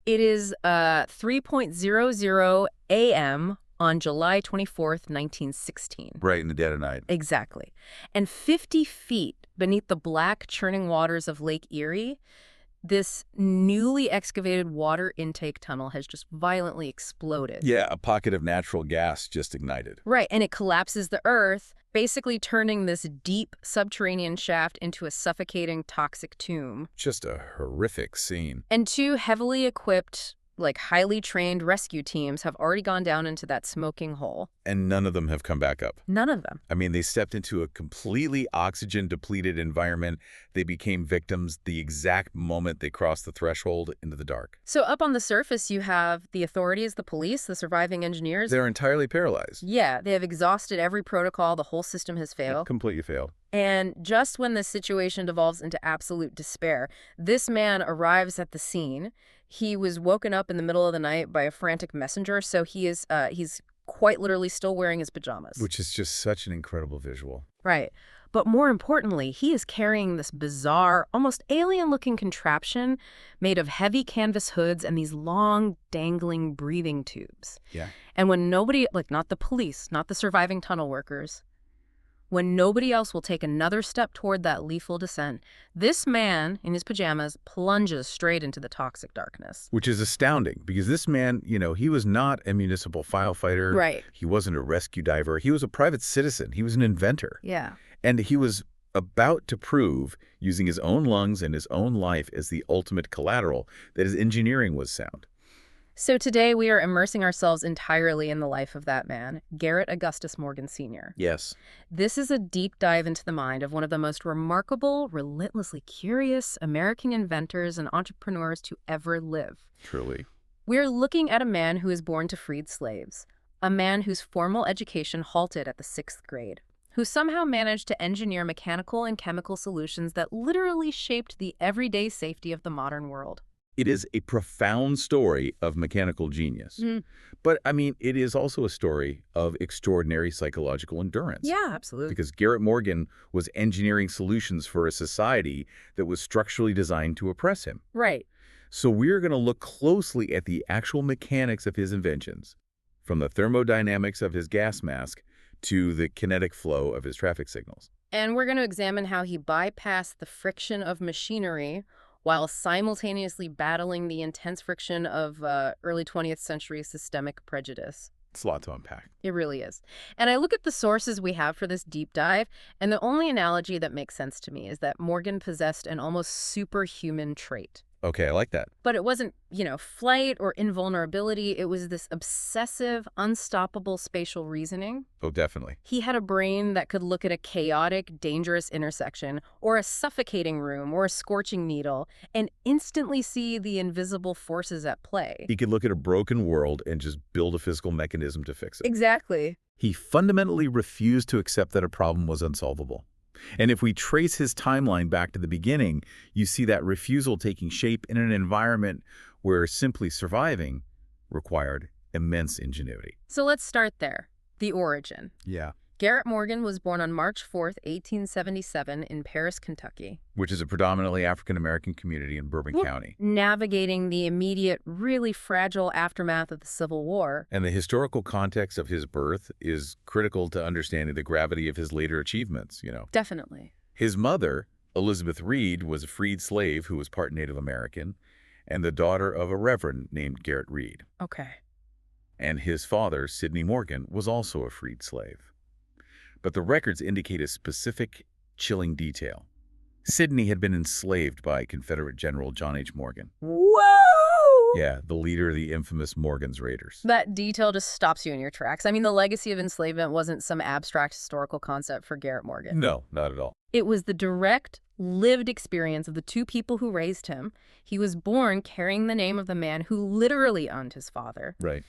It is 3:00 a.m. on July 24th, 1916. Right in the dead of night. Exactly. And 50 feet beneath the black, churning waters of Lake Erie, this newly excavated water intake tunnel has just violently exploded. Yeah, a pocket of natural gas just ignited. Right, and it collapses the earth, basically turning this deep subterranean shaft into a suffocating toxic tomb. Just a horrific scene. And two heavily equipped, highly trained rescue teams have already gone down into that smoking hole. And none of them have come back up. None of them. I mean, they stepped into a completely oxygen-depleted environment. They became victims the exact moment they crossed the threshold into the dark. So up on the surface, you have the authorities, the police, the surviving engineers. They're entirely paralyzed. Yeah, they have exhausted every protocol. The whole system has failed. Completely failed. And just when the situation devolves into absolute despair, this man arrives at the scene. He was woken up in the middle of the night by a frantic messenger, so he's quite literally still wearing his pajamas. Which is just such an incredible visual. Right. But more importantly, he is carrying this bizarre, almost alien-looking contraption made of heavy canvas hoods and these long, dangling breathing tubes. Yeah. And when nobody, not the police, not the surviving tunnel workers, when nobody else will take another step toward that lethal descent, this man in his pajamas plunges straight into the toxic darkness. Which is astounding because this man, he was not a municipal firefighter. Right. He wasn't a rescue diver. He was a private citizen. He was an inventor. Yeah. And he was about to prove, using his own lungs and his own life as the ultimate collateral, that his engineering was sound. So today we are immersing ourselves entirely in the life of that man, Garrett Augustus Morgan, Sr. Yes. This is a deep dive into the mind of one of the most remarkable, relentlessly curious American inventors and entrepreneurs to ever live. Truly. We're looking at a man who is born to freed slaves, a man whose formal education halted at the 6th grade, who somehow managed to engineer mechanical and chemical solutions that literally shaped the everyday safety of the modern world. It is a profound story of mechanical genius. But, it is also a story of extraordinary psychological endurance. Yeah, absolutely. Because Garrett Morgan was engineering solutions for a society that was structurally designed to oppress him. Right. So we're going to look closely at the actual mechanics of his inventions, from the thermodynamics of his gas mask to the kinetic flow of his traffic signals. And we're going to examine how he bypassed the friction of machinery while simultaneously battling the intense friction of early 20th century systemic prejudice. It's a lot to unpack. It really is. And I look at the sources we have for this deep dive, and the only analogy that makes sense to me is that Morgan possessed an almost superhuman trait. Okay, I like that. But it wasn't, flight or invulnerability. It was this obsessive, unstoppable spatial reasoning. Oh, definitely. He had a brain that could look at a chaotic, dangerous intersection, or a suffocating room, or a scorching needle, and instantly see the invisible forces at play. He could look at a broken world and just build a physical mechanism to fix it. Exactly. He fundamentally refused to accept that a problem was unsolvable. And if we trace his timeline back to the beginning, you see that refusal taking shape in an environment where simply surviving required immense ingenuity. So let's start there. The origin. Yeah. Garrett Morgan was born on March 4th, 1877 in Paris, Kentucky. Which is a predominantly African-American community in Bourbon County. Navigating the immediate, really fragile aftermath of the Civil War. And the historical context of his birth is critical to understanding the gravity of his later achievements, Definitely. His mother, Elizabeth Reed, was a freed slave who was part Native American, and the daughter of a reverend named Garrett Reed. Okay. And his father, Sidney Morgan, was also a freed slave. But the records indicate a specific, chilling detail. Sidney had been enslaved by Confederate General John H. Morgan. Whoa! Yeah, the leader of the infamous Morgan's Raiders. That detail just stops you in your tracks. The legacy of enslavement wasn't some abstract historical concept for Garrett Morgan. No, not at all. It was the direct, lived experience of the two people who raised him. He was born carrying the name of the man who literally owned his father. Right.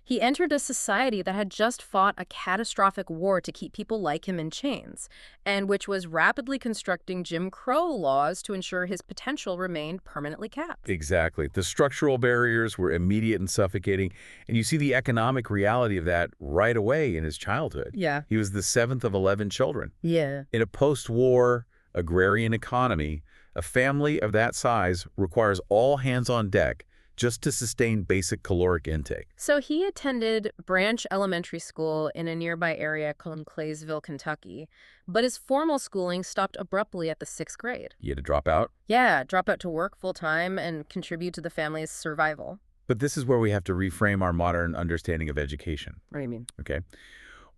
He entered a society that had just fought a catastrophic war to keep people like him in chains, and which was rapidly constructing Jim Crow laws to ensure his potential remained permanently capped. Exactly. The structural barriers were immediate and suffocating, and you see the economic reality of that right away in his childhood. Yeah. He was the 7th of 11 children. Yeah. In a post-war agrarian economy, a family of that size requires all hands on deck just to sustain basic caloric intake. So he attended Branch Elementary School in a nearby area called Claysville, Kentucky, but his formal schooling stopped abruptly at the 6th grade. He had to drop out. Yeah, drop out to work full-time and contribute to the family's survival. But this is where we have to reframe our modern understanding of education. What do you mean? Okay.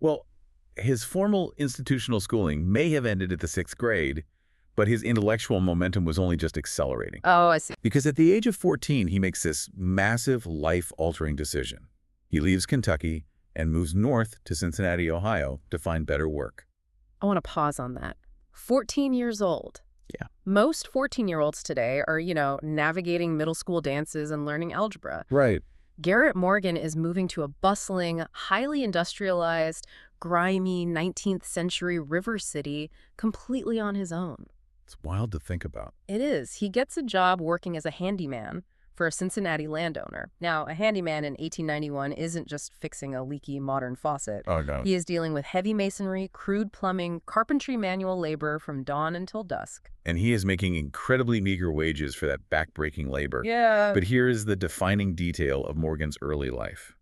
Well, his formal institutional schooling may have ended at the 6th grade, but his intellectual momentum was only just accelerating. Oh, I see. Because at the age of 14, he makes this massive life-altering decision. He leaves Kentucky and moves north to Cincinnati, Ohio to find better work. I want to pause on that. 14 years old. Yeah. Most 14-year-olds today are, navigating middle school dances and learning algebra. Right. Garrett Morgan is moving to a bustling, highly industrialized, grimy 19th century river city completely on his own. It's wild to think about. It is. He gets a job working as a handyman for a Cincinnati landowner. Now, a handyman in 1891 isn't just fixing a leaky modern faucet. Oh, no. He is dealing with heavy masonry, crude plumbing, carpentry manual labor from dawn until dusk. And he is making incredibly meager wages for that backbreaking labor. Yeah. But here is the defining detail of Morgan's early life.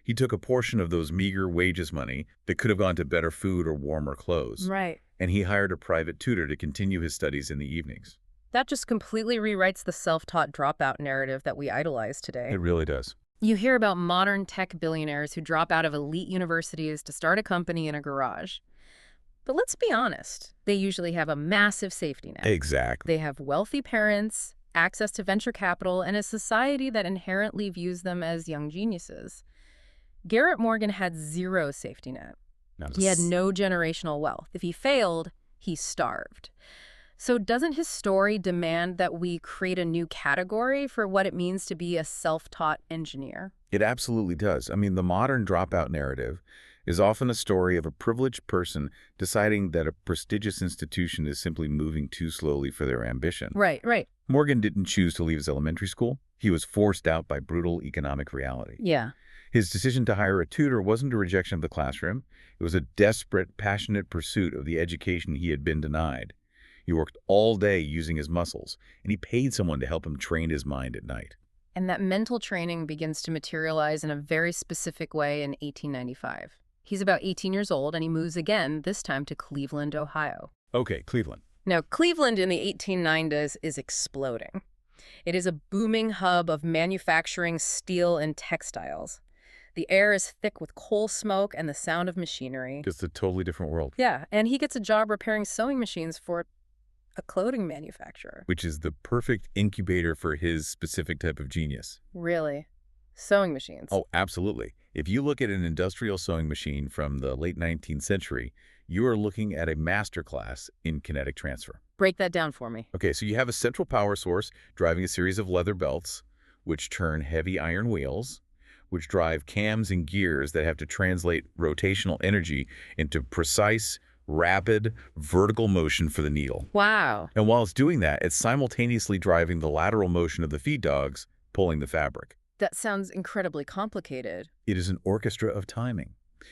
He took a portion of those meager wages money that could have gone to better food or warmer clothes. Right. And he hired a private tutor to continue his studies in the evenings. That just completely rewrites the self-taught dropout narrative that we idolize today. It really does. You hear about modern tech billionaires who drop out of elite universities to start a company in a garage. But let's be honest, they usually have a massive safety net. Exactly. They have wealthy parents, access to venture capital, and a society that inherently views them as young geniuses. Garrett Morgan had zero safety net. He had no generational wealth. If he failed, he starved. So doesn't his story demand that we create a new category for what it means to be a self-taught engineer? It absolutely does. I mean, the modern dropout narrative is often a story of a privileged person deciding that a prestigious institution is simply moving too slowly for their ambition. Right. Morgan didn't choose to leave his elementary school. He was forced out by brutal economic reality. Yeah. His decision to hire a tutor wasn't a rejection of the classroom. It was a desperate, passionate pursuit of the education he had been denied. He worked all day using his muscles, and he paid someone to help him train his mind at night. And that mental training begins to materialize in a very specific way in 1895. He's about 18 years old, and he moves again, this time to Cleveland, Ohio. Okay, Cleveland. Now, Cleveland in the 1890s is exploding. It is a booming hub of manufacturing, steel, and textiles. The air is thick with coal smoke and the sound of machinery. Just a totally different world. Yeah, and he gets a job repairing sewing machines for a clothing manufacturer. Which is the perfect incubator for his specific type of genius. Really? Sewing machines? Oh, absolutely. If you look at an industrial sewing machine from the late 19th century, you are looking at a masterclass in kinetic transfer. Break that down for me. Okay, so you have a central power source driving a series of leather belts, which turn heavy iron wheels, which drive cams and gears that have to translate rotational energy into precise, rapid, vertical motion for the needle. Wow. And while it's doing that, it's simultaneously driving the lateral motion of the feed dogs, pulling the fabric. That sounds incredibly complicated. It is an orchestra of timing.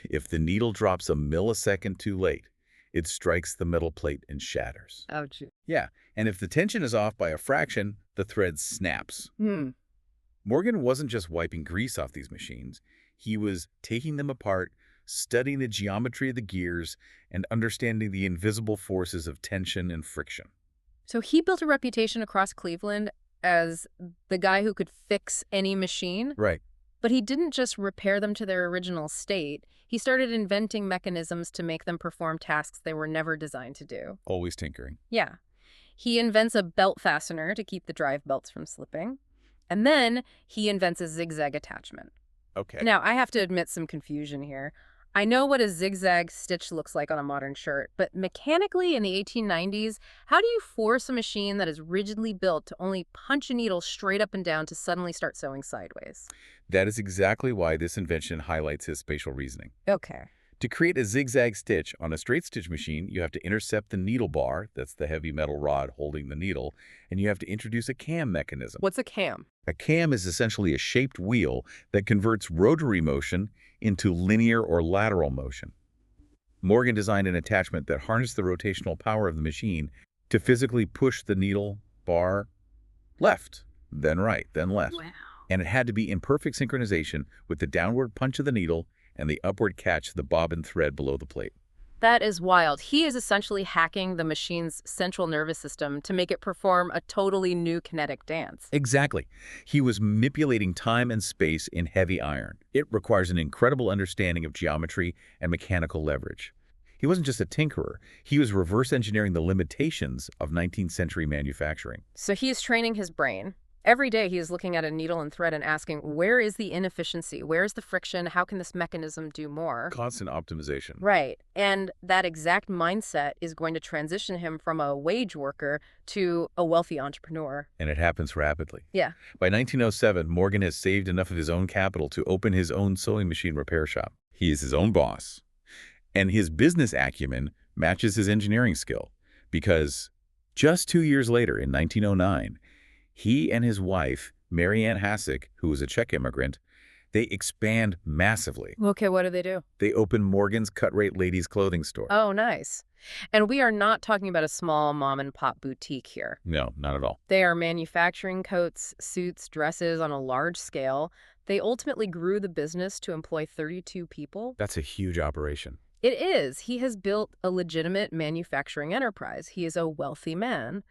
If the needle drops a millisecond too late, it strikes the metal plate and shatters. Ouch. Yeah, and if the tension is off by a fraction, the thread snaps. Morgan wasn't just wiping grease off these machines. He was taking them apart, studying the geometry of the gears, and understanding the invisible forces of tension and friction. So he built a reputation across Cleveland as the guy who could fix any machine. Right. But he didn't just repair them to their original state. He started inventing mechanisms to make them perform tasks they were never designed to do. Always tinkering. Yeah. He invents a belt fastener to keep the drive belts from slipping. And then he invents a zigzag attachment. Okay. Now, I have to admit some confusion here. I know what a zigzag stitch looks like on a modern shirt, but mechanically in the 1890s, how do you force a machine that is rigidly built to only punch a needle straight up and down to suddenly start sewing sideways? That is exactly why this invention highlights his spatial reasoning. Okay. To create a zigzag stitch on a straight stitch machine, you have to intercept the needle bar, that's the heavy metal rod holding the needle, and you have to introduce a cam mechanism. What's a cam? A cam is essentially a shaped wheel that converts rotary motion into linear or lateral motion. Morgan designed an attachment that harnessed the rotational power of the machine to physically push the needle bar left, then right, then left. Wow. And it had to be in perfect synchronization with the downward punch of the needle and the upward catch of the bobbin thread below the plate. That is wild. He is essentially hacking the machine's central nervous system to make it perform a totally new kinetic dance. Exactly. He was manipulating time and space in heavy iron. It requires an incredible understanding of geometry and mechanical leverage. He wasn't just a tinkerer. He was reverse engineering the limitations of 19th century manufacturing. So he is training his brain. Every day he is looking at a needle and thread and asking, where is the inefficiency? Where is the friction? How can this mechanism do more? Constant optimization. Right. And that exact mindset is going to transition him from a wage worker to a wealthy entrepreneur. And it happens rapidly. Yeah. By 1907, Morgan has saved enough of his own capital to open his own sewing machine repair shop. He is his own boss. And his business acumen matches his engineering skill, because just 2 years later, in 1909, he and his wife, Mary Ann Hassick, who was a Czech immigrant, they expand massively. Okay, what do they do? They open Morgan's cut-rate ladies' clothing store. Oh, nice. And we are not talking about a small mom-and-pop boutique here. No, not at all. They are manufacturing coats, suits, dresses on a large scale. They ultimately grew the business to employ 32 people. That's a huge operation. It is. He has built a legitimate manufacturing enterprise. He is a wealthy man,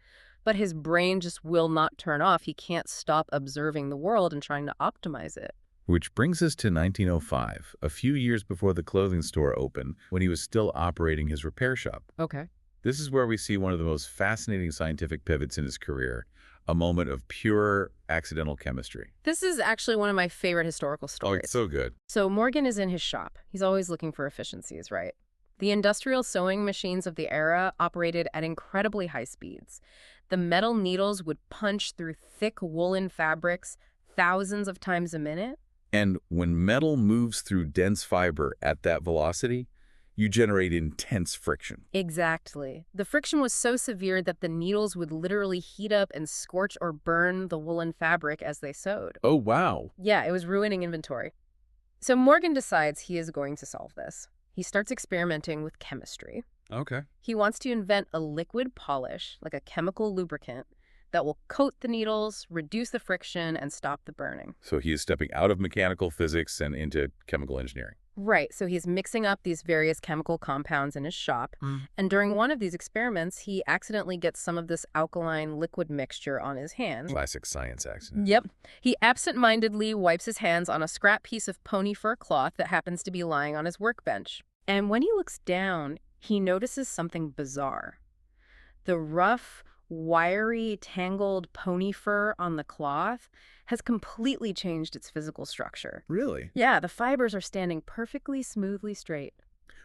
but his brain just will not turn off. He can't stop observing the world and trying to optimize it. Which brings us to 1905, a few years before the clothing store opened, when he was still operating his repair shop. Okay. This is where we see one of the most fascinating scientific pivots in his career, a moment of pure accidental chemistry. This is actually one of my favorite historical Oh, stories. it's so good. So Morgan is in his shop. He's always looking for efficiencies, right? The industrial sewing machines of the era operated at incredibly high speeds. The metal needles would punch through thick woolen fabrics thousands of times a minute. And when metal moves through dense fiber at that velocity, you generate intense friction. Exactly. The friction was so severe that the needles would literally heat up and scorch or burn the woolen fabric as they sewed. Oh, wow. Yeah, it was ruining inventory. So Morgan decides he is going to solve this. He starts experimenting with chemistry. Okay. He wants to invent a liquid polish, like a chemical lubricant, that will coat the needles, reduce the friction, and stop the burning. So he is stepping out of mechanical physics and into chemical engineering. Right, so he's mixing up these various chemical compounds in his shop, and during one of these experiments, he accidentally gets some of this alkaline liquid mixture on his hands. Classic science accident. Yep. He absent-mindedly wipes his hands on a scrap piece of pony fur cloth that happens to be lying on his workbench. And when he looks down, he notices something bizarre. The rough, wiry, tangled pony fur on the cloth has completely changed its physical structure. Really? Yeah, the fibers are standing perfectly smoothly straight.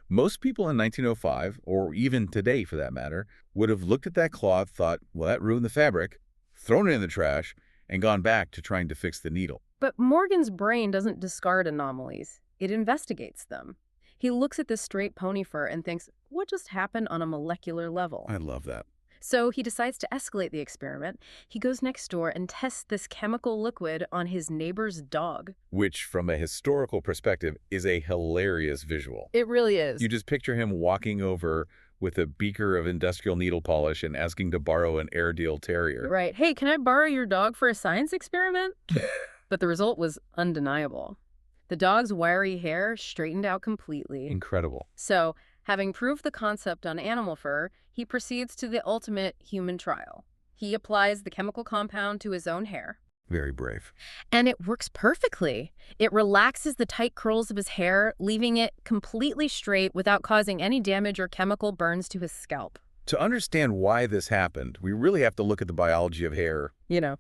Most people in 1905, or even today for that matter, would have looked at that cloth, thought, well, that ruined the fabric, thrown it in the trash, and gone back to trying to fix the needle. But Morgan's brain doesn't discard anomalies. It investigates them. He looks at this straight pony fur and thinks, what just happened on a molecular level? I love that. So he decides to escalate the experiment. He goes next door and tests this chemical liquid on his neighbor's dog. Which, from a historical perspective, is a hilarious visual. It really is. You just picture him walking over with a beaker of industrial needle polish and asking to borrow an Airedale Terrier. Right. Hey, can I borrow your dog for a science experiment? But the result was undeniable. The dog's wiry hair straightened out completely. Incredible. So, having proved the concept on animal fur, he proceeds to the ultimate human trial. He applies the chemical compound to his own hair. Very brave. And it works perfectly. It relaxes the tight curls of his hair, leaving it completely straight without causing any damage or chemical burns to his scalp. To understand why this happened, we really have to look at the biology of hair.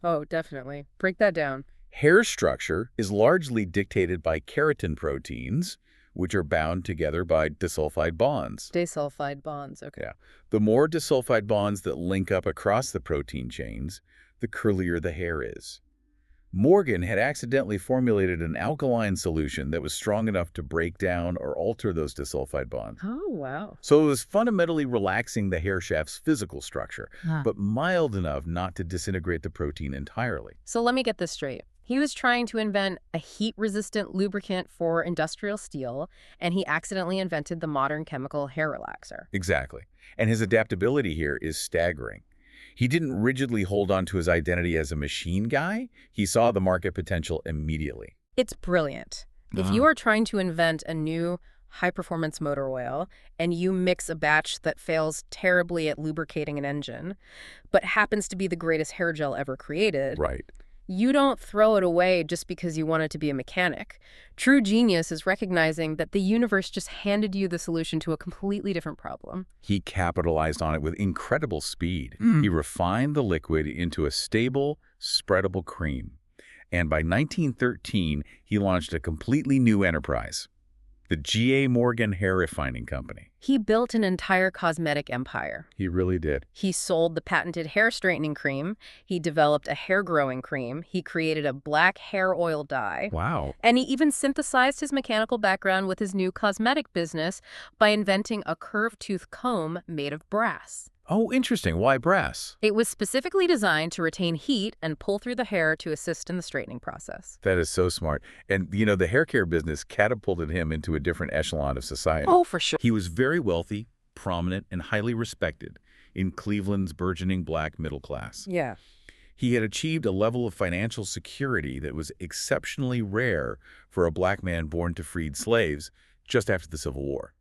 Oh, definitely. Break that down. Hair structure is largely dictated by keratin proteins, which are bound together by disulfide bonds. Disulfide bonds, okay. Yeah. The more disulfide bonds that link up across the protein chains, the curlier the hair is. Morgan had accidentally formulated an alkaline solution that was strong enough to break down or alter those disulfide bonds. Oh, wow. So it was fundamentally relaxing the hair shaft's physical structure, but mild enough not to disintegrate the protein entirely. So let me get this straight. He was trying to invent a heat-resistant lubricant for industrial steel, and he accidentally invented the modern chemical hair relaxer. Exactly. And his adaptability here is staggering. He didn't rigidly hold on to his identity as a machine guy. He saw the market potential immediately. It's brilliant. If you are trying to invent a new high-performance motor oil and you mix a batch that fails terribly at lubricating an engine, but happens to be the greatest hair gel ever created, Right. you don't throw it away just because you wanted to be a mechanic. True genius is recognizing that the universe just handed you the solution to a completely different problem. He capitalized on it with incredible speed. Mm. He refined the liquid into a stable, spreadable cream. And by 1913, he launched a completely new enterprise, the G.A. Morgan Hair Refining Company. He built an entire cosmetic empire. He really did. He sold the patented hair straightening cream. He developed a hair growing cream. He created a black hair oil dye. Wow. And he even synthesized his mechanical background with his new cosmetic business by inventing a curved tooth comb made of brass. Oh, interesting. Why brass? It was specifically designed to retain heat and pull through the hair to assist in the straightening process. That is so smart. And, the hair care business catapulted him into a different echelon of society. Oh, for sure. He was very wealthy, prominent, and highly respected in Cleveland's burgeoning black middle class. Yeah. He had achieved a level of financial security that was exceptionally rare for a black man born to freed slaves just after the Civil War.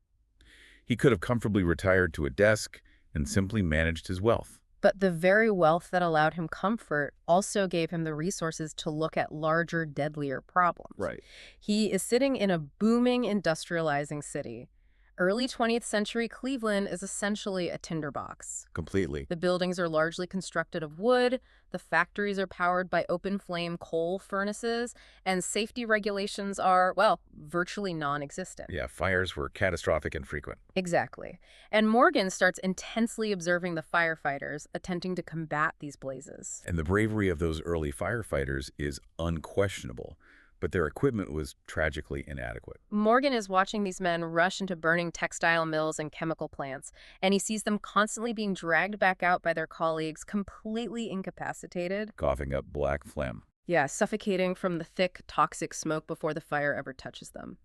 He could have comfortably retired to a desk and simply managed his wealth. But the very wealth that allowed him comfort also gave him the resources to look at larger, deadlier problems. Right. He is sitting in a booming, industrializing city. Early 20th century Cleveland is essentially a tinderbox. Completely. The buildings are largely constructed of wood, the factories are powered by open-flame coal furnaces, and safety regulations are, well, virtually non-existent. Yeah, fires were catastrophic and frequent. Exactly. And Morgan starts intensely observing the firefighters attempting to combat these blazes. And the bravery of those early firefighters is unquestionable, but their equipment was tragically inadequate. Morgan is watching these men rush into burning textile mills and chemical plants, and he sees them constantly being dragged back out by their colleagues, completely incapacitated. Coughing up black phlegm. Yeah, suffocating from the thick, toxic smoke before the fire ever touches them.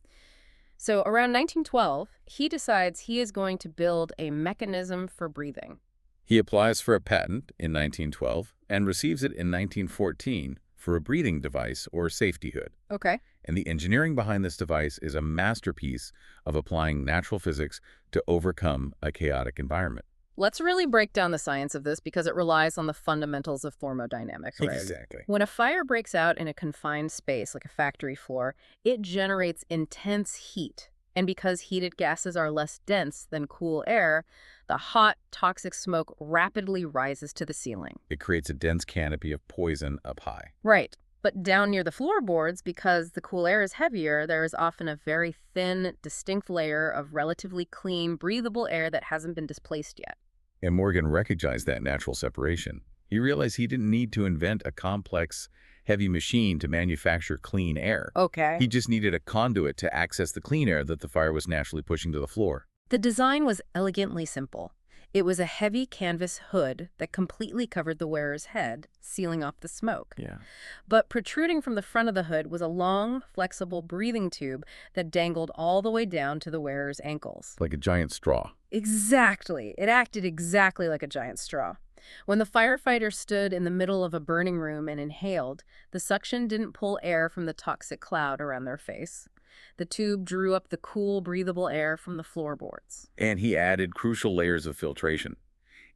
So around 1912, he decides he is going to build a mechanism for breathing. He applies for a patent in 1912 and receives it in 1914 for a breathing device or safety hood. Okay. And the engineering behind this device is a masterpiece of applying natural physics to overcome a chaotic environment. Let's really break down the science of this because it relies on the fundamentals of thermodynamics, right? Exactly. When a fire breaks out in a confined space, like a factory floor, it generates intense heat. And because heated gases are less dense than cool air, the hot, toxic smoke rapidly rises to the ceiling. It creates a dense canopy of poison up high. Right. But down near the floorboards, because the cool air is heavier, there is often a very thin, distinct layer of relatively clean, breathable air that hasn't been displaced yet. And Morgan recognized that natural separation. He realized he didn't need to invent a complex, heavy machine to manufacture clean air. Okay. He just needed a conduit to access the clean air that the fire was naturally pushing to the floor. The design was elegantly simple. It was a heavy canvas hood that completely covered the wearer's head, sealing off the smoke. Yeah. But protruding from the front of the hood was a long, flexible breathing tube that dangled all the way down to the wearer's ankles. Like a giant straw. Exactly. It acted exactly like a giant straw. When the firefighter stood in the middle of a burning room and inhaled, the suction didn't pull air from the toxic cloud around their face. The tube drew up the cool, breathable air from the floorboards. And he added crucial layers of filtration.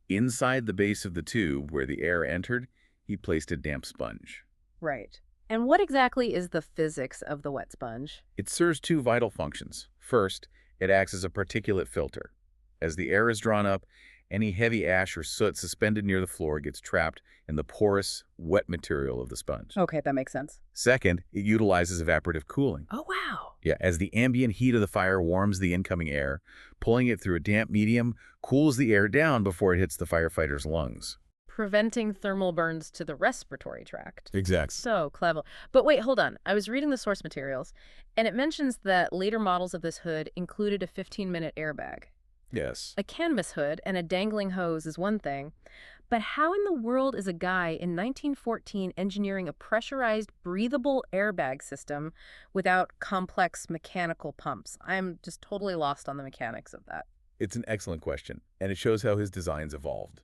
Inside the base of the tube, where the air entered, he placed a damp sponge. Right. And what exactly is the physics of the wet sponge? It serves two vital functions. First, it acts as a particulate filter. As the air is drawn up, any heavy ash or soot suspended near the floor gets trapped in the porous, wet material of the sponge. Okay, that makes sense. Second, it utilizes evaporative cooling. Oh, wow. Yeah, as the ambient heat of the fire warms the incoming air, pulling it through a damp medium cools the air down before it hits the firefighter's lungs. Preventing thermal burns to the respiratory tract. Exactly. So clever. But wait, hold on. I was reading the source materials, and it mentions that later models of this hood included a 15-minute airbag. Yes. A canvas hood and a dangling hose is one thing, but how in the world is a guy in 1914 engineering a pressurized, breathable airbag system without complex mechanical pumps? I'm just totally lost on the mechanics of that. It's an excellent question, and it shows how his designs evolved.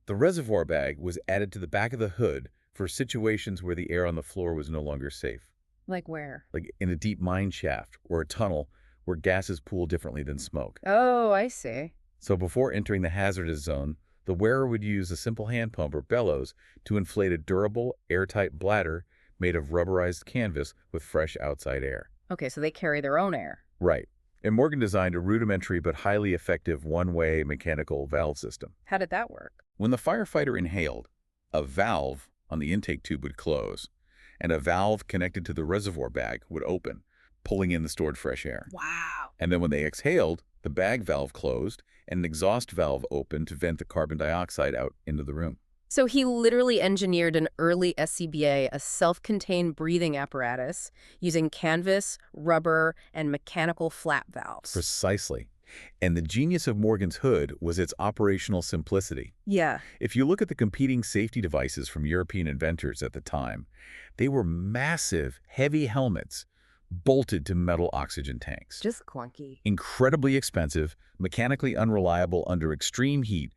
The reservoir bag was added to the back of the hood for situations where the air on the floor was no longer safe, Like where? like in a deep mine shaft or a tunnel where gases pool differently than smoke. Oh, I see. So before entering the hazardous zone, the wearer would use a simple hand pump or bellows to inflate a durable, airtight bladder made of rubberized canvas with fresh outside air. Okay, so they carry their own air. Right. And Morgan designed a rudimentary but highly effective one-way mechanical valve system. How did that work? When the firefighter inhaled, a valve on the intake tube would close, and a valve connected to the reservoir bag would open, pulling in the stored fresh air. Wow. And then when they exhaled, the bag valve closed, and an exhaust valve opened to vent the carbon dioxide out into the room. So he literally engineered an early SCBA, a self-contained breathing apparatus, using canvas, rubber, and mechanical flap valves. Precisely. And the genius of Morgan's hood was its operational simplicity. Yeah. If you look at the competing safety devices from European inventors at the time, they were massive, heavy helmets bolted to metal oxygen tanks. Just clunky. Incredibly expensive, mechanically unreliable under extreme heat,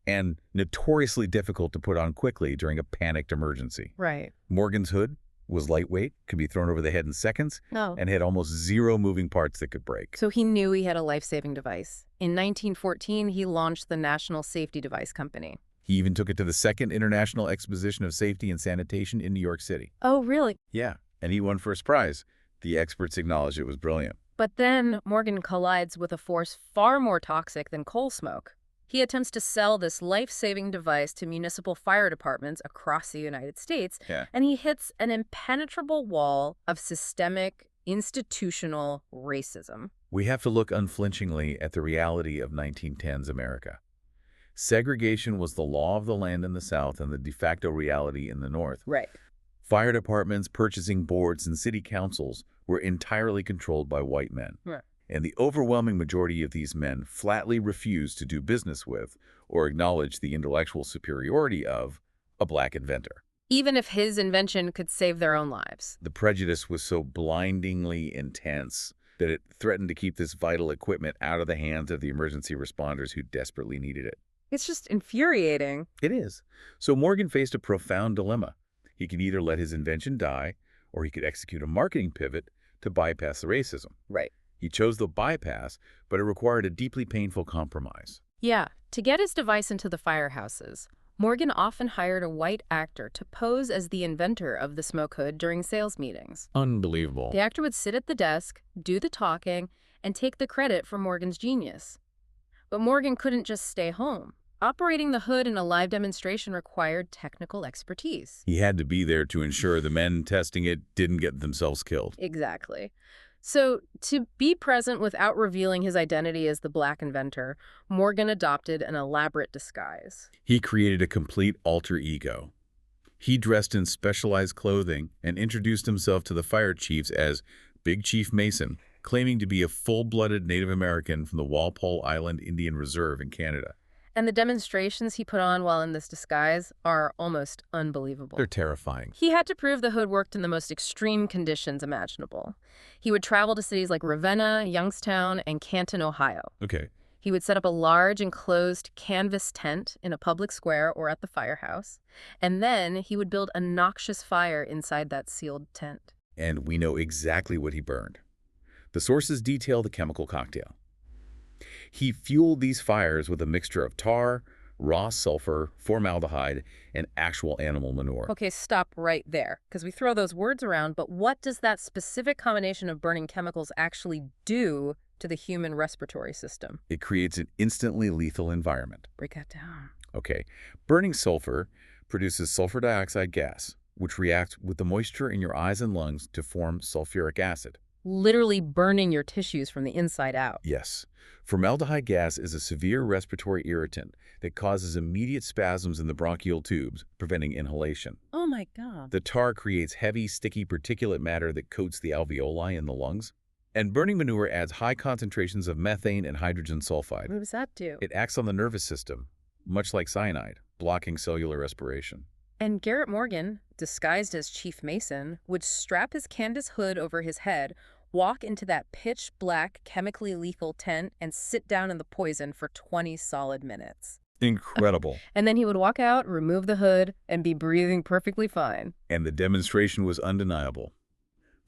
and notoriously difficult to put on quickly during a panicked emergency. Right. Morgan's hood was lightweight, could be thrown over the head in seconds, No. and had almost zero moving parts that could break. So he knew he had a life-saving device. In 1914, he launched the National Safety Device Company. He even took it to the Second International Exposition of Safety and Sanitation in New York City. Oh, really? Yeah, and he won first prize. The experts acknowledged it was brilliant. But then Morgan collides with a force far more toxic than coal smoke. He attempts to sell this life-saving device to municipal fire departments across the United States, and he hits an impenetrable wall of systemic, institutional racism. We have to look unflinchingly at the reality of 1910s America. Segregation was the law of the land in the South and the de facto reality in the North. Right. Fire departments, purchasing boards, and city councils were entirely controlled by white men. Right. And the overwhelming majority of these men flatly refused to do business with or acknowledge the intellectual superiority of a black inventor. Even if his invention could save their own lives. The prejudice was so blindingly intense that it threatened to keep this vital equipment out of the hands of the emergency responders who desperately needed it. It's just infuriating. It is. So Morgan faced a profound dilemma. He could either let his invention die, or he could execute a marketing pivot to bypass the racism. Right. He chose the bypass, but it required a deeply painful compromise. Yeah. To get his device into the firehouses, Morgan often hired a white actor to pose as the inventor of the smoke hood during sales meetings. Unbelievable. The actor would sit at the desk, do the talking, and take the credit for Morgan's genius. But Morgan couldn't just stay home. Operating the hood in a live demonstration required technical expertise. He had to be there to ensure the men testing it didn't get themselves killed. Exactly. So, to be present without revealing his identity as the black inventor, Morgan adopted an elaborate disguise. He created a complete alter ego. He dressed in specialized clothing and introduced himself to the fire chiefs as Big Chief Mason, claiming to be a full-blooded Native American from the Walpole Island Indian Reserve in Canada. And the demonstrations he put on while in this disguise are almost unbelievable. They're terrifying. He had to prove the hood worked in the most extreme conditions imaginable. He would travel to cities like Ravenna, Youngstown, and Canton, Ohio. Okay. He would set up a large enclosed canvas tent in a public square or at the firehouse, and then he would build a noxious fire inside that sealed tent. And we know exactly what he burned. The sources detail the chemical cocktail. He fueled these fires with a mixture of tar, raw sulfur, formaldehyde, and actual animal manure. Okay, stop right there, because we throw those words around, but what does that specific combination of burning chemicals actually do to the human respiratory system? It creates an instantly lethal environment. Break that down. Okay, burning sulfur produces sulfur dioxide gas, which reacts with the moisture in your eyes and lungs to form sulfuric acid. Literally burning your tissues from the inside out. Yes. Formaldehyde gas is a severe respiratory irritant that causes immediate spasms in the bronchial tubes, preventing inhalation. Oh my God. The tar creates heavy, sticky particulate matter that coats the alveoli in the lungs. And burning manure adds high concentrations of methane and hydrogen sulfide. What does that do? It acts on the nervous system, much like cyanide, blocking cellular respiration. And Garrett Morgan, disguised as Chief Mason, would strap his canvas hood over his head, walk into that pitch-black, chemically lethal tent, and sit down in the poison for 20 solid minutes. Incredible. And then he would walk out, remove the hood, and be breathing perfectly fine. And the demonstration was undeniable.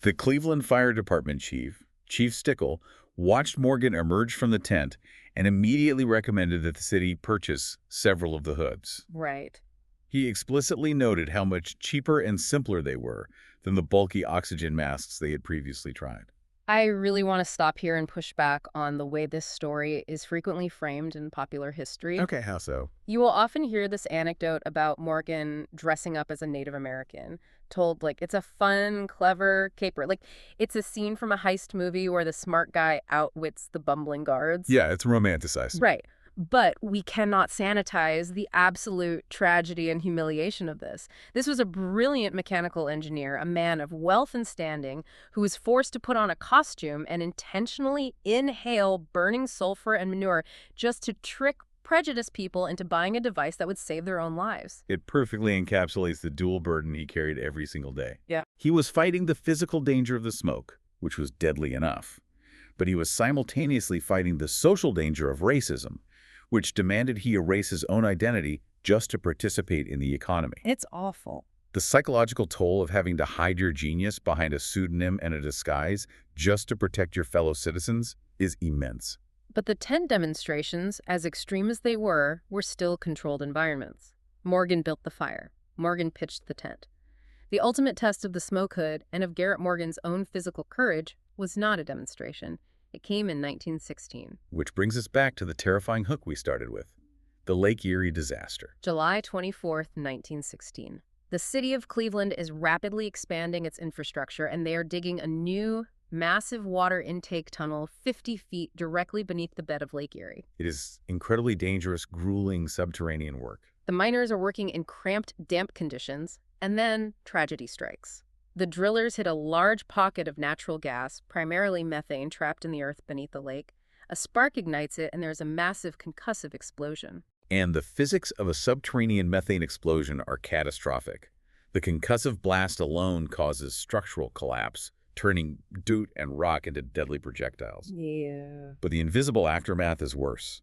The Cleveland Fire Department chief, Chief Stickle, watched Morgan emerge from the tent and immediately recommended that the city purchase several of the hoods. Right. He explicitly noted how much cheaper and simpler they were than the bulky oxygen masks they had previously tried. I really want to stop here and push back on the way this story is frequently framed in popular history. Okay, how so? You will often hear this anecdote about Morgan dressing up as a Native American, told like it's a fun, clever caper. Like it's a scene from a heist movie where the smart guy outwits the bumbling guards. Yeah, it's romanticized. Right. But we cannot sanitize the absolute tragedy and humiliation of this. This was a brilliant mechanical engineer, a man of wealth and standing, who was forced to put on a costume and intentionally inhale burning sulfur and manure just to trick prejudiced people into buying a device that would save their own lives. It perfectly encapsulates the dual burden he carried every single day. Yeah. He was fighting the physical danger of the smoke, which was deadly enough, but he was simultaneously fighting the social danger of racism, which demanded he erase his own identity just to participate in the economy. It's awful. The psychological toll of having to hide your genius behind a pseudonym and a disguise just to protect your fellow citizens is immense. But the tent demonstrations, as extreme as they were still controlled environments. Morgan built the fire. Morgan pitched the tent. The ultimate test of the smoke hood and of Garrett Morgan's own physical courage was not a demonstration. It came in 1916. Which brings us back to the terrifying hook we started with, the Lake Erie disaster. July 24th, 1916. The city of Cleveland is rapidly expanding its infrastructure, and they are digging a new, massive water intake tunnel 50 feet directly beneath the bed of Lake Erie. It is incredibly dangerous, grueling subterranean work. The miners are working in cramped, damp conditions, and then tragedy strikes. The drillers hit a large pocket of natural gas, primarily methane, trapped in the earth beneath the lake. A spark ignites it, and there's a massive concussive explosion. And the physics of a subterranean methane explosion are catastrophic. The concussive blast alone causes structural collapse, turning dirt and rock into deadly projectiles. Yeah. But the invisible aftermath is worse.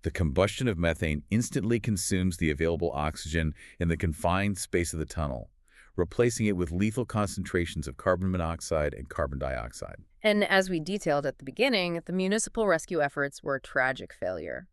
The combustion of methane instantly consumes the available oxygen in the confined space of the tunnel, replacing it with lethal concentrations of carbon monoxide and carbon dioxide. And as we detailed at the beginning, the municipal rescue efforts were a tragic failure.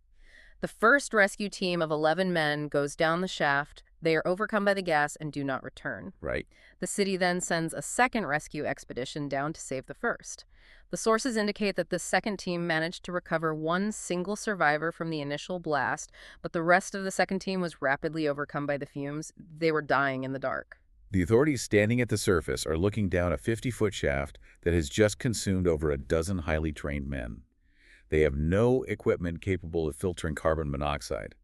The first rescue team of 11 men goes down the shaft. They are overcome by the gas and do not return. Right. The city then sends a second rescue expedition down to save the first. The sources indicate that the second team managed to recover one single survivor from the initial blast, but the rest of the second team was rapidly overcome by the fumes. They were dying in the dark. The authorities standing at the surface are looking down a 50-foot shaft that has just consumed over a dozen highly trained men. They have no equipment capable of filtering carbon monoxide.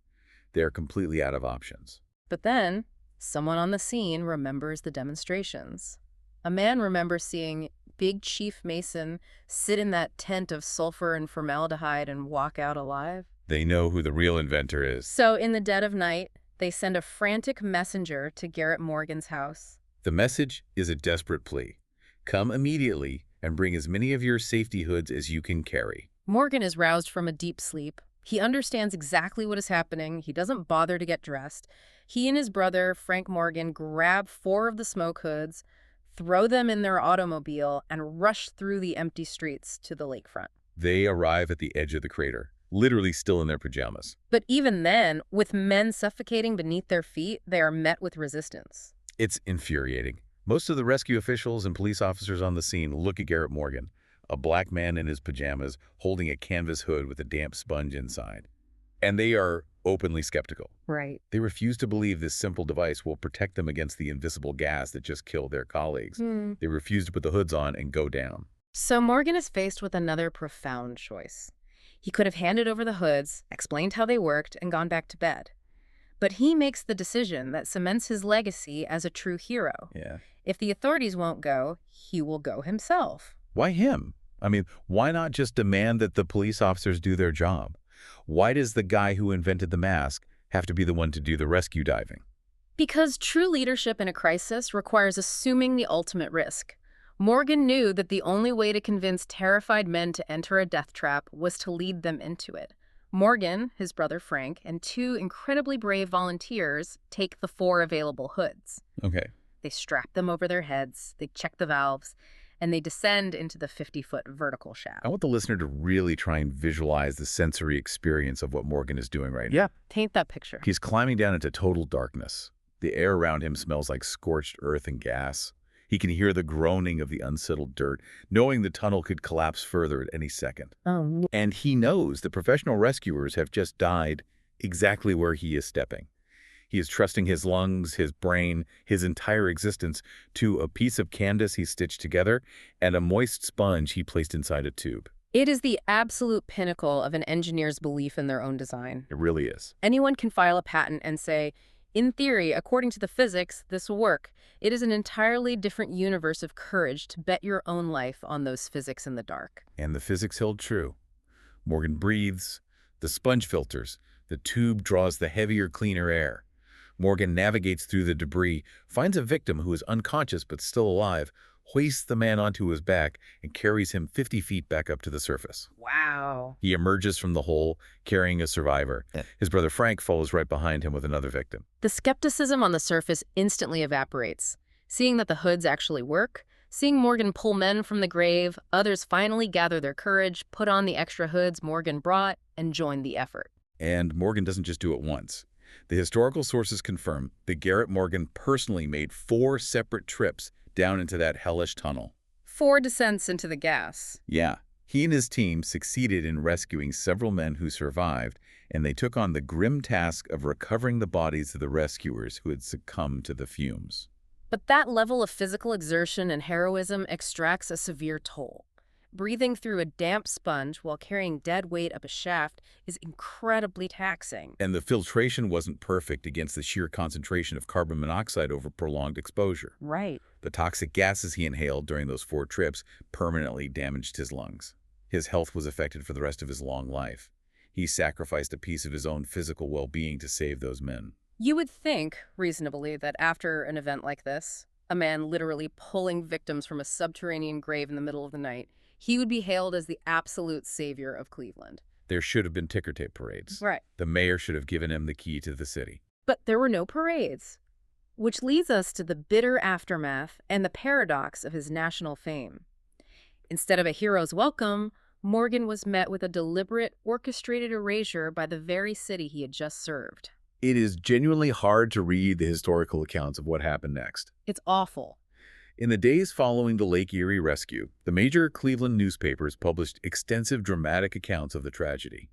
They are completely out of options. But then, someone on the scene remembers the demonstrations. A man remembers seeing Big Chief Mason sit in that tent of sulfur and formaldehyde and walk out alive. They know who the real inventor is. So in the dead of night, they send a frantic messenger to Garrett Morgan's house. The message is a desperate plea. Come immediately and bring as many of your safety hoods as you can carry. Morgan is roused from a deep sleep. He understands exactly what is happening. He doesn't bother to get dressed. He and his brother, Frank Morgan, grab 4 of the smoke hoods, throw them in their automobile, and rush through the empty streets to the lakefront. They arrive at the edge of the crater, literally still in their pajamas. But even then, with men suffocating beneath their feet, they are met with resistance. It's infuriating. Most of the rescue officials and police officers on the scene look at Garrett Morgan, a black man in his pajamas holding a canvas hood with a damp sponge inside. And they are openly skeptical. Right. They refuse to believe this simple device will protect them against the invisible gas that just killed their colleagues. They refuse to put the hoods on and go down. So Morgan is faced with another profound choice. He could have handed over the hoods, explained how they worked, and gone back to bed. But he makes the decision that cements his legacy as a true hero. Yeah. If the authorities won't go, he will go himself. Why him? I mean, why not just demand that the police officers do their job? Why does the guy who invented the mask have to be the one to do the rescue diving? Because true leadership in a crisis requires assuming the ultimate risk. Morgan knew that the only way to convince terrified men to enter a death trap was to lead them into it. Morgan, his brother Frank, and two incredibly brave volunteers take the 4 available hoods. Okay. They strap them over their heads, they check the valves, and they descend into the 50-foot vertical shaft. I want the listener to really try and visualize the sensory experience of what Morgan is doing right now. Yeah, paint that picture. He's climbing down into total darkness. The air around him smells like scorched earth and gas. He can hear the groaning of the unsettled dirt, knowing the tunnel could collapse further at any second. Oh. And he knows the professional rescuers have just died exactly where he is stepping. He is trusting his lungs, his brain, his entire existence to a piece of canvas he stitched together and a moist sponge he placed inside a tube. It is the absolute pinnacle of an engineer's belief in their own design. It really is. Anyone can file a patent and say, in theory, according to the physics, this will work. It is an entirely different universe of courage to bet your own life on those physics in the dark. And the physics held true. Morgan breathes, the sponge filters, the tube draws the heavier, cleaner air. Morgan navigates through the debris, finds a victim who is unconscious but still alive, hoists the man onto his back, and carries him 50 feet back up to the surface. Wow. He emerges from the hole, carrying a survivor. His brother Frank follows right behind him with another victim. The skepticism on the surface instantly evaporates. Seeing that the hoods actually work, seeing Morgan pull men from the grave, others finally gather their courage, put on the extra hoods Morgan brought, and join the effort. And Morgan doesn't just do it once. The historical sources confirm that Garrett Morgan personally made 4 separate trips down into that hellish tunnel. 4 descents into the gas. Yeah. He and his team succeeded in rescuing several men who survived, and they took on the grim task of recovering the bodies of the rescuers who had succumbed to the fumes. But that level of physical exertion and heroism extracts a severe toll. Breathing through a damp sponge while carrying dead weight up a shaft is incredibly taxing. And the filtration wasn't perfect against the sheer concentration of carbon monoxide over prolonged exposure. Right. The toxic gases he inhaled during those 4 trips permanently damaged his lungs. His health was affected for the rest of his long life. He sacrificed a piece of his own physical well-being to save those men. You would think, reasonably, that after an event like this, a man literally pulling victims from a subterranean grave in the middle of the night, he would be hailed as the absolute savior of Cleveland. There should have been ticker tape parades. Right. The mayor should have given him the key to the city. But there were no parades, which leads us to the bitter aftermath and the paradox of his national fame. Instead of a hero's welcome, Morgan was met with a deliberate, orchestrated erasure by the very city he had just served. It is genuinely hard to read the historical accounts of what happened next. It's awful. In the days following the Lake Erie rescue, the major Cleveland newspapers published extensive dramatic accounts of the tragedy.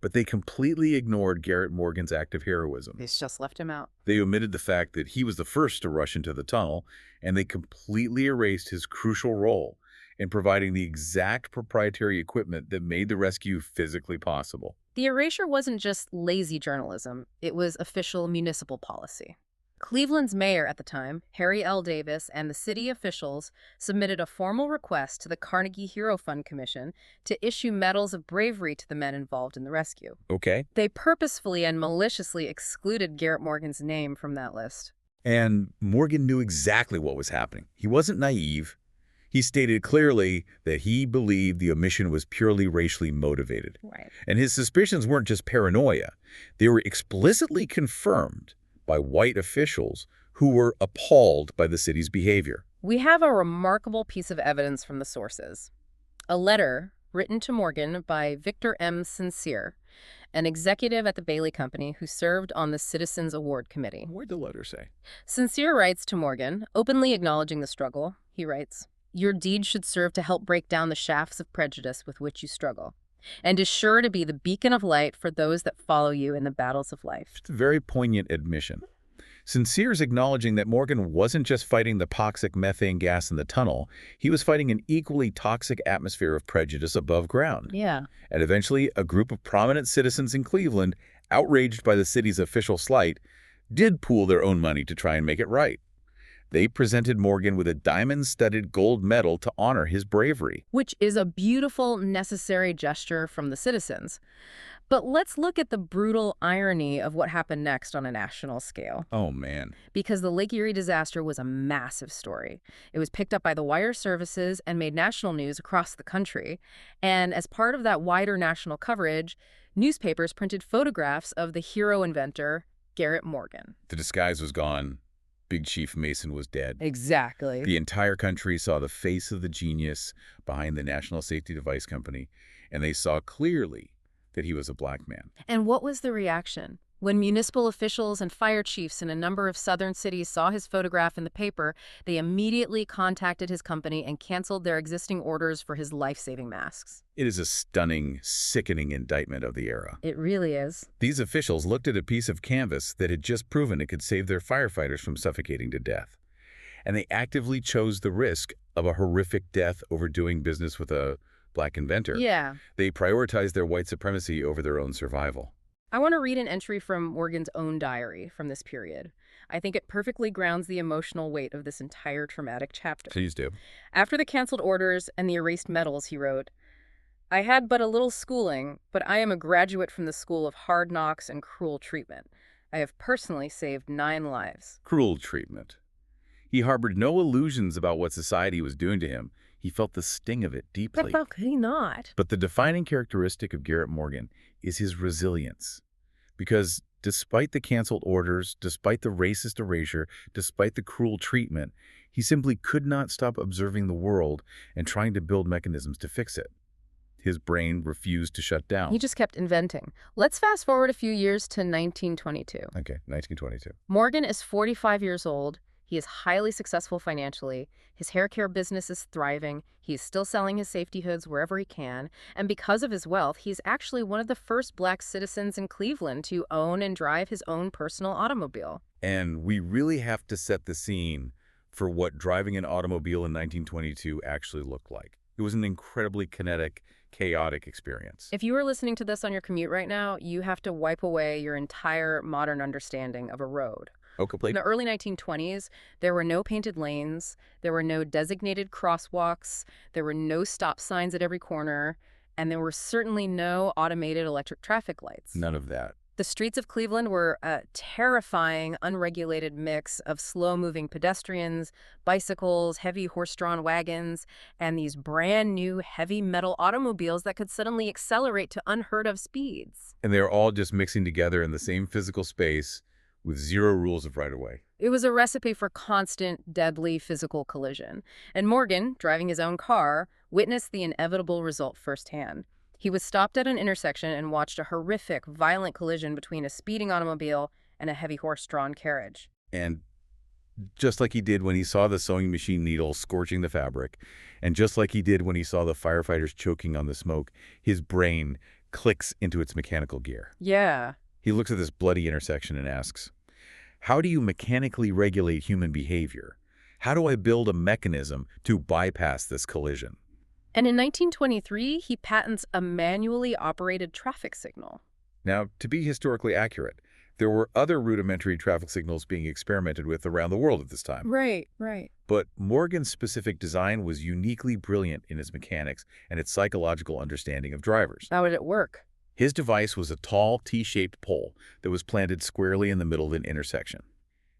But they completely ignored Garrett Morgan's act of heroism. They just left him out. They omitted the fact that he was the first to rush into the tunnel, and they completely erased his crucial role in providing the exact proprietary equipment that made the rescue physically possible. The erasure wasn't just lazy journalism, it was official municipal policy. Cleveland's mayor at the time, Harry L. Davis, and the city officials submitted a formal request to the Carnegie Hero Fund Commission to issue medals of bravery to the men involved in the rescue. Okay. They purposefully and maliciously excluded Garrett Morgan's name from that list. And Morgan knew exactly what was happening. He wasn't naive. He stated clearly that he believed the omission was purely racially motivated. Right. And his suspicions weren't just paranoia. They were explicitly confirmed by white officials who were appalled by the city's behavior. We have a remarkable piece of evidence from the sources. A letter written to Morgan by Victor M. Sincere, an executive at the Bailey Company who served on the Citizens Award Committee. What did the letter say? Sincere writes to Morgan, openly acknowledging the struggle. He writes, "Your deed should serve to help break down the shafts of prejudice with which you struggle, and is sure to be the beacon of light for those that follow you in the battles of life." It's a very poignant admission. Sincere's acknowledging that Morgan wasn't just fighting the toxic methane gas in the tunnel, he was fighting an equally toxic atmosphere of prejudice above ground. Yeah. And eventually, a group of prominent citizens in Cleveland, outraged by the city's official slight, did pool their own money to try and make it right. They presented Morgan with a diamond-studded gold medal to honor his bravery. Which is a beautiful, necessary gesture from the citizens. But let's look at the brutal irony of what happened next on a national scale. Oh, man. Because the Lake Erie disaster was a massive story. It was picked up by the wire services and made national news across the country. And as part of that wider national coverage, newspapers printed photographs of the hero inventor, Garrett Morgan. The disguise was gone. Big Chief Mason was dead. Exactly. The entire country saw the face of the genius behind the National Safety Device Company, and they saw clearly that he was a black man. And what was the reaction? When municipal officials and fire chiefs in a number of southern cities saw his photograph in the paper, they immediately contacted his company and canceled their existing orders for his life-saving masks. It is a stunning, sickening indictment of the era. It really is. These officials looked at a piece of canvas that had just proven it could save their firefighters from suffocating to death. And they actively chose the risk of a horrific death over doing business with a black inventor. Yeah. They prioritized their white supremacy over their own survival. I want to read an entry from Morgan's own diary from this period. I think it perfectly grounds the emotional weight of this entire traumatic chapter. Please do. After the canceled orders and the erased medals, he wrote, "I had but a little schooling, but I am a graduate from the school of hard knocks and cruel treatment. I have personally saved 9 lives." Cruel treatment. He harbored no illusions about what society was doing to him. He felt the sting of it deeply. But how could he not? But the defining characteristic of Garrett Morgan is his resilience. Because despite the canceled orders, despite the racist erasure, despite the cruel treatment, he simply could not stop observing the world and trying to build mechanisms to fix it. His brain refused to shut down. He just kept inventing. Let's fast forward a few years to 1922. Okay, 1922. Morgan is 45 years old. He is highly successful financially. His hair care business is thriving. He is still selling his safety hoods wherever he can. And because of his wealth, he's actually one of the first black citizens in Cleveland to own and drive his own personal automobile. And we really have to set the scene for what driving an automobile in 1922 actually looked like. It was an incredibly kinetic, chaotic experience. If you are listening to this on your commute right now, you have to wipe away your entire modern understanding of a road. Okay, In the early 1920s, there were no painted lanes, there were no designated crosswalks, there were no stop signs at every corner, and there were certainly no automated electric traffic lights. None of that. The streets of Cleveland were a terrifying, unregulated mix of slow-moving pedestrians, bicycles, heavy horse-drawn wagons, and these brand-new heavy metal automobiles that could suddenly accelerate to unheard-of speeds. And they're all just mixing together in the same physical space with zero rules of right-of-way. It was a recipe for constant, deadly physical collision. And Morgan, driving his own car, witnessed the inevitable result firsthand. He was stopped at an intersection and watched a horrific, violent collision between a speeding automobile and a heavy horse-drawn carriage. And just like he did when he saw the sewing machine needle scorching the fabric, and just like he did when he saw the firefighters choking on the smoke, his brain clicks into its mechanical gear. Yeah. He looks at this bloody intersection and asks, how do you mechanically regulate human behavior? How do I build a mechanism to bypass this collision? And in 1923, he patents a manually operated traffic signal. Now, to be historically accurate, there were other rudimentary traffic signals being experimented with around the world at this time. Right. But Morgan's specific design was uniquely brilliant in its mechanics and its psychological understanding of drivers. How did it work? His device was a tall, T-shaped pole that was planted squarely in the middle of an intersection.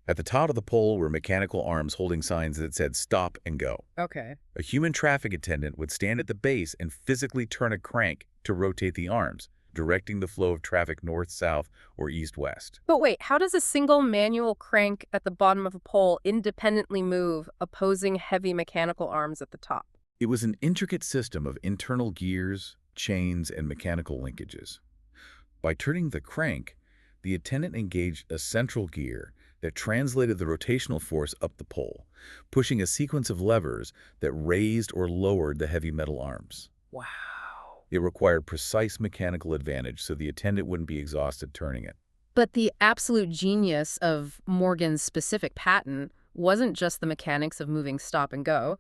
At the top of the pole were mechanical arms holding signs that said stop and go. Okay. A human traffic attendant would stand at the base and physically turn a crank to rotate the arms, directing the flow of traffic north, south, or east, west. But wait, how does a single manual crank at the bottom of a pole independently move opposing heavy mechanical arms at the top? It was an intricate system of internal gears, chains, and mechanical linkages. By turning the crank, the attendant engaged a central gear that translated the rotational force up the pole, pushing a sequence of levers that raised or lowered the heavy metal arms. Wow. It required precise mechanical advantage so the attendant wouldn't be exhausted turning it. But the absolute genius of Morgan's specific patent wasn't just the mechanics of moving stop and go.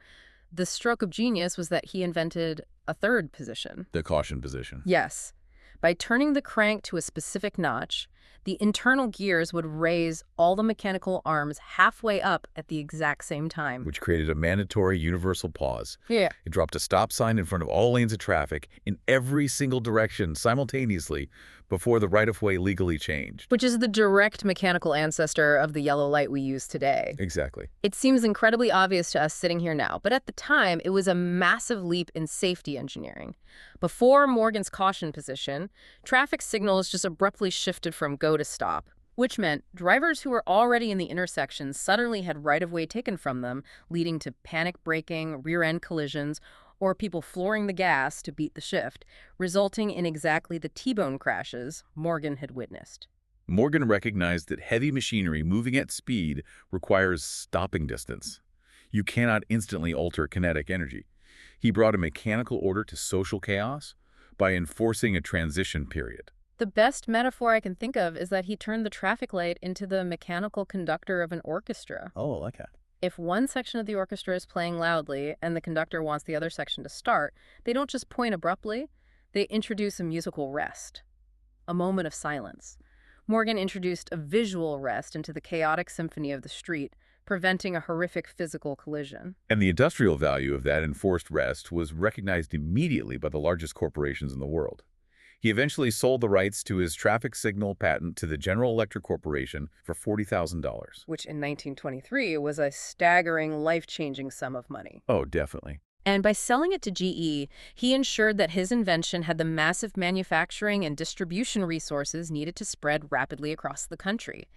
The stroke of genius was that he invented a third position. The caution position. Yes. By turning the crank to a specific notch, The internal gears would raise all the mechanical arms halfway up at the exact same time. which created a mandatory universal pause. Yeah. It dropped a stop sign in front of all lanes of traffic in every single direction simultaneously before the right-of-way legally changed. Which is the direct mechanical ancestor of the yellow light we use today. Exactly. It seems incredibly obvious to us sitting here now, but at the time, it was a massive leap in safety engineering. Before Morgan's caution position, traffic signals just abruptly shifted from go to stop, which meant drivers who were already in the intersection suddenly had right-of-way taken from them, leading to panic braking, rear-end collisions, or people flooring the gas to beat the shift, resulting in exactly the T-bone crashes Morgan had witnessed. Morgan recognized that heavy machinery moving at speed requires stopping distance. You cannot instantly alter kinetic energy. He brought a mechanical order to social chaos by enforcing a transition period. The best metaphor I can think of is that he turned the traffic light into the mechanical conductor of an orchestra. Oh, okay. If one section of the orchestra is playing loudly and the conductor wants the other section to start, they don't just point abruptly, they introduce a musical rest, a moment of silence. Morgan introduced a visual rest into the chaotic symphony of the street, preventing a horrific physical collision. And the industrial value of that enforced rest was recognized immediately by the largest corporations in the world. He eventually sold the rights to his traffic signal patent to the General Electric Corporation for $40,000. Which in 1923 was a staggering, life-changing sum of money. Oh, definitely. And by selling it to GE, he ensured that his invention had the massive manufacturing and distribution resources needed to spread rapidly across the country.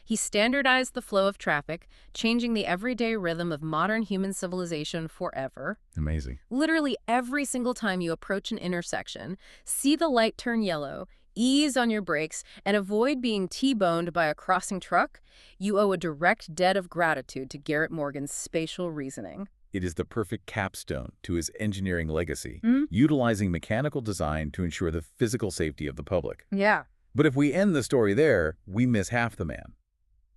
He standardized the flow of traffic, changing the everyday rhythm of modern human civilization forever. Amazing. Literally every single time you approach an intersection, see the light turn yellow, ease on your brakes, and avoid being T-boned by a crossing truck, you owe a direct debt of gratitude to Garrett Morgan's spatial reasoning. It is the perfect capstone to his engineering legacy, utilizing mechanical design to ensure the physical safety of the public. Yeah. But if we end the story there, we miss half the man.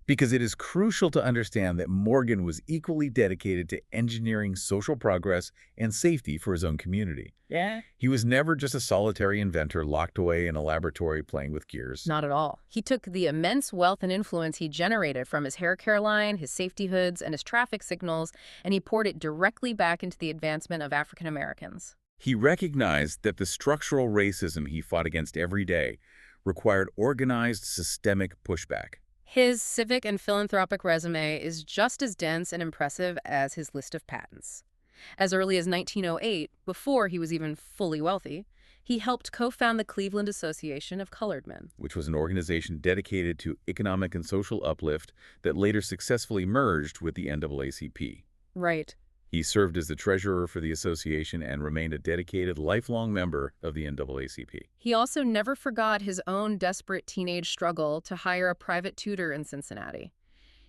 Because it is crucial to understand that Morgan was equally dedicated to engineering social progress and safety for his own community. Yeah. He was never just a solitary inventor locked away in a laboratory playing with gears. Not at all. He took the immense wealth and influence he generated from his hair care line, his safety hoods, and his traffic signals, and he poured it directly back into the advancement of African Americans. He recognized that the structural racism he fought against every day required organized, systemic pushback. His civic and philanthropic resume is just as dense and impressive as his list of patents. As early as 1908, before he was even fully wealthy, he helped co-found the Cleveland Association of Colored Men, which was an organization dedicated to economic and social uplift that later successfully merged with the NAACP. Right. He served as the treasurer for the association and remained a dedicated, lifelong member of the NAACP. He also never forgot his own desperate teenage struggle to hire a private tutor in Cincinnati.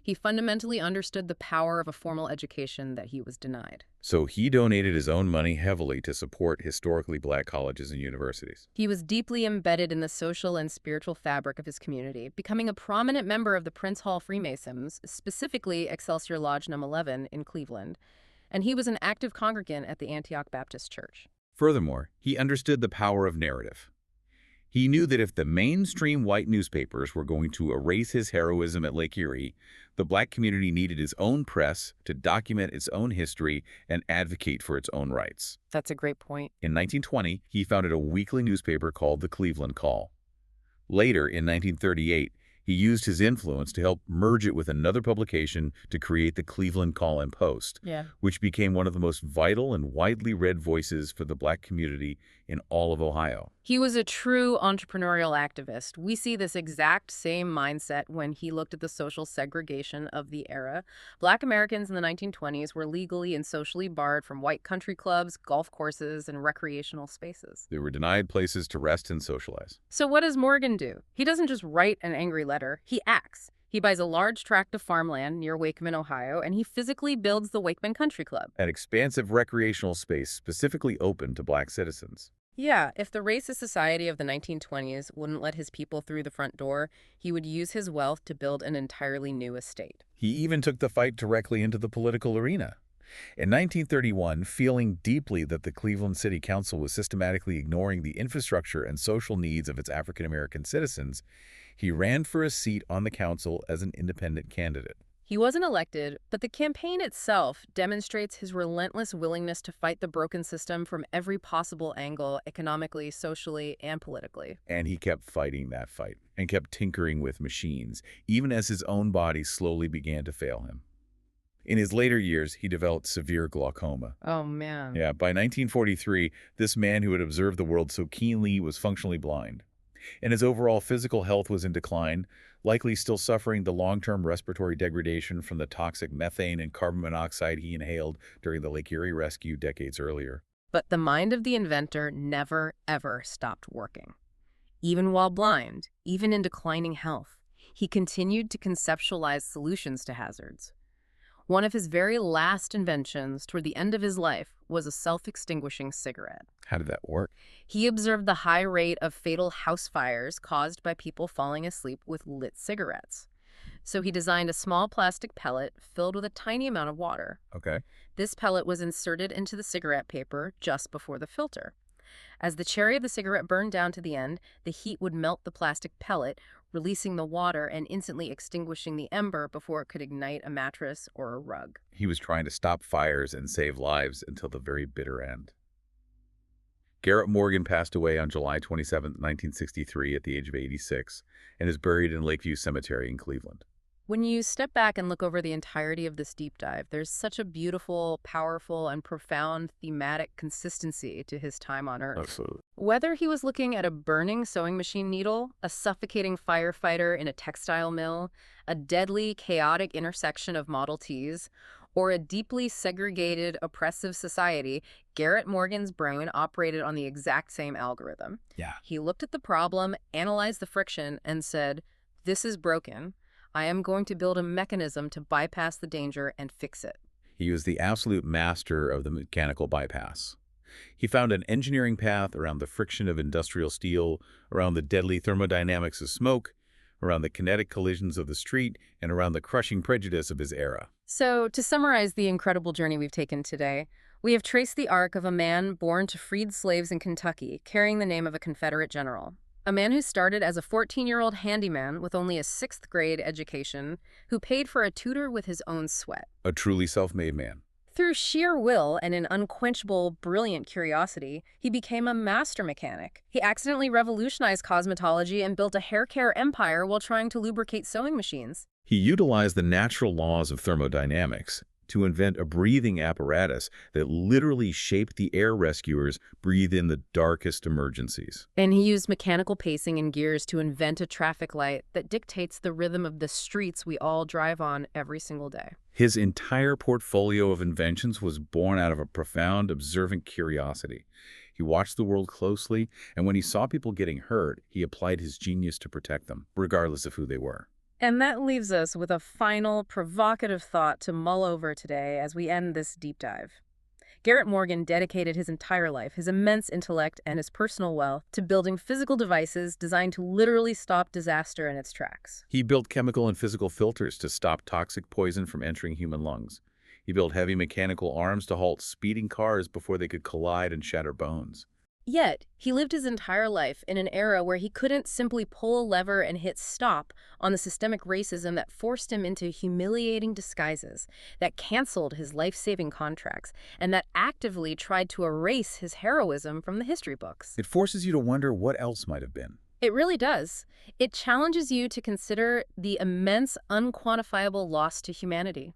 He fundamentally understood the power of a formal education that he was denied. So he donated his own money heavily to support historically black colleges and universities. He was deeply embedded in the social and spiritual fabric of his community, becoming a prominent member of the Prince Hall Freemasons, specifically Excelsior Lodge No. 11 in Cleveland. And he was an active congregant at the Antioch Baptist Church. Furthermore, he understood the power of narrative. He knew that if the mainstream white newspapers were going to erase his heroism at Lake Erie, the black community needed its own press to document its own history and advocate for its own rights. That's a great point. In 1920, he founded a weekly newspaper called the Cleveland Call. Later, in 1938, he used his influence to help merge it with another publication to create the Cleveland Call and Post, which became one of the most vital and widely read voices for the black community in all of Ohio. He was a true entrepreneurial activist. We see this exact same mindset when he looked at the social segregation of the era. Black Americans in the 1920s were legally and socially barred from white country clubs, golf courses, and recreational spaces. They were denied places to rest and socialize. So what does Morgan do? He doesn't just write an angry letter, he acts. He buys a large tract of farmland near Wakeman, Ohio, and he physically builds the Wakeman Country Club. An expansive recreational space specifically open to black citizens. Yeah, if the racist society of the 1920s wouldn't let his people through the front door, he would use his wealth to build an entirely new estate. He even took the fight directly into the political arena. In 1931, feeling deeply that the Cleveland City Council was systematically ignoring the infrastructure and social needs of its African-American citizens, he ran for a seat on the council as an independent candidate. He wasn't elected, but the campaign itself demonstrates his relentless willingness to fight the broken system from every possible angle, economically, socially, and politically. And he kept fighting that fight and kept tinkering with machines, even as his own body slowly began to fail him. In his later years, he developed severe glaucoma. Oh, man. Yeah, by 1943, this man who had observed the world so keenly was functionally blind. And his overall physical health was in decline, likely still suffering the long-term respiratory degradation from the toxic methane and carbon monoxide he inhaled during the Lake Erie rescue decades earlier. But the mind of the inventor never, ever stopped working. Even while blind, even in declining health, he continued to conceptualize solutions to hazards. One of his very last inventions toward the end of his life was a self-extinguishing cigarette. How did that work? He observed the high rate of fatal house fires caused by people falling asleep with lit cigarettes. So he designed a small plastic pellet filled with a tiny amount of water. Okay. This pellet was inserted into the cigarette paper just before the filter. As the cherry of the cigarette burned down to the end, the heat would melt the plastic pellet, releasing the water and instantly extinguishing the ember before it could ignite a mattress or a rug. He was trying to stop fires and save lives until the very bitter end. Garrett Morgan passed away on July 27, 1963 at the age of 86 and is buried in Lakeview Cemetery in Cleveland. When you step back and look over the entirety of this deep dive, there's such a beautiful, powerful, and profound thematic consistency to his time on Earth. Absolutely. Whether he was looking at a burning sewing machine needle, a suffocating firefighter in a textile mill, a deadly, chaotic intersection of Model Ts, or a deeply segregated, oppressive society, Garrett Morgan's brain operated on the exact same algorithm. Yeah. He looked at the problem, analyzed the friction, and said, "This is broken. I am going to build a mechanism to bypass the danger and fix it." He was the absolute master of the mechanical bypass. He found an engineering path around the friction of industrial steel, around the deadly thermodynamics of smoke, around the kinetic collisions of the street, and around the crushing prejudice of his era. So, to summarize the incredible journey we've taken today, we have traced the arc of a man born to freed slaves in Kentucky, carrying the name of a Confederate general. A man who started as a 14-year-old handyman with only a 6th grade education, who paid for a tutor with his own sweat. A truly self-made man. Through sheer will and an unquenchable, brilliant curiosity, he became a master mechanic. He accidentally revolutionized cosmetology and built a hair care empire while trying to lubricate sewing machines. He utilized the natural laws of thermodynamics to invent a breathing apparatus that literally shaped the air rescuers breathe in the darkest emergencies. And he used mechanical pacing and gears to invent a traffic light that dictates the rhythm of the streets we all drive on every single day. His entire portfolio of inventions was born out of a profound, observant curiosity. He watched the world closely, and when he saw people getting hurt, he applied his genius to protect them, regardless of who they were. And that leaves us with a final, provocative thought to mull over today as we end this deep dive. Garrett Morgan dedicated his entire life, his immense intellect, and his personal wealth to building physical devices designed to literally stop disaster in its tracks. He built chemical and physical filters to stop toxic poison from entering human lungs. He built heavy mechanical arms to halt speeding cars before they could collide and shatter bones. Yet, he lived his entire life in an era where he couldn't simply pull a lever and hit stop on the systemic racism that forced him into humiliating disguises, that canceled his life-saving contracts, and that actively tried to erase his heroism from the history books. It forces you to wonder what else might have been. It really does. It challenges you to consider the immense, unquantifiable loss to humanity.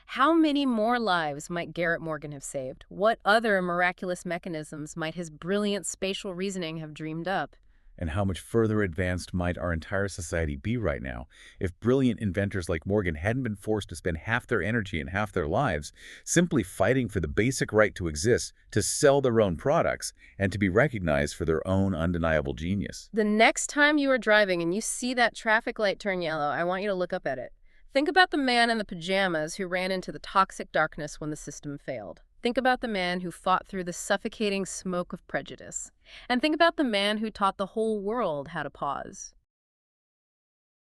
How many more lives might Garrett Morgan have saved? What other miraculous mechanisms might his brilliant spatial reasoning have dreamed up? And how much further advanced might our entire society be right now if brilliant inventors like Morgan hadn't been forced to spend half their energy and half their lives simply fighting for the basic right to exist, to sell their own products, and to be recognized for their own undeniable genius. The next time you are driving and you see that traffic light turn yellow, I want you to look up at it. Think about the man in the pajamas who ran into the toxic darkness when the system failed. Think about the man who fought through the suffocating smoke of prejudice. And think about the man who taught the whole world how to pause.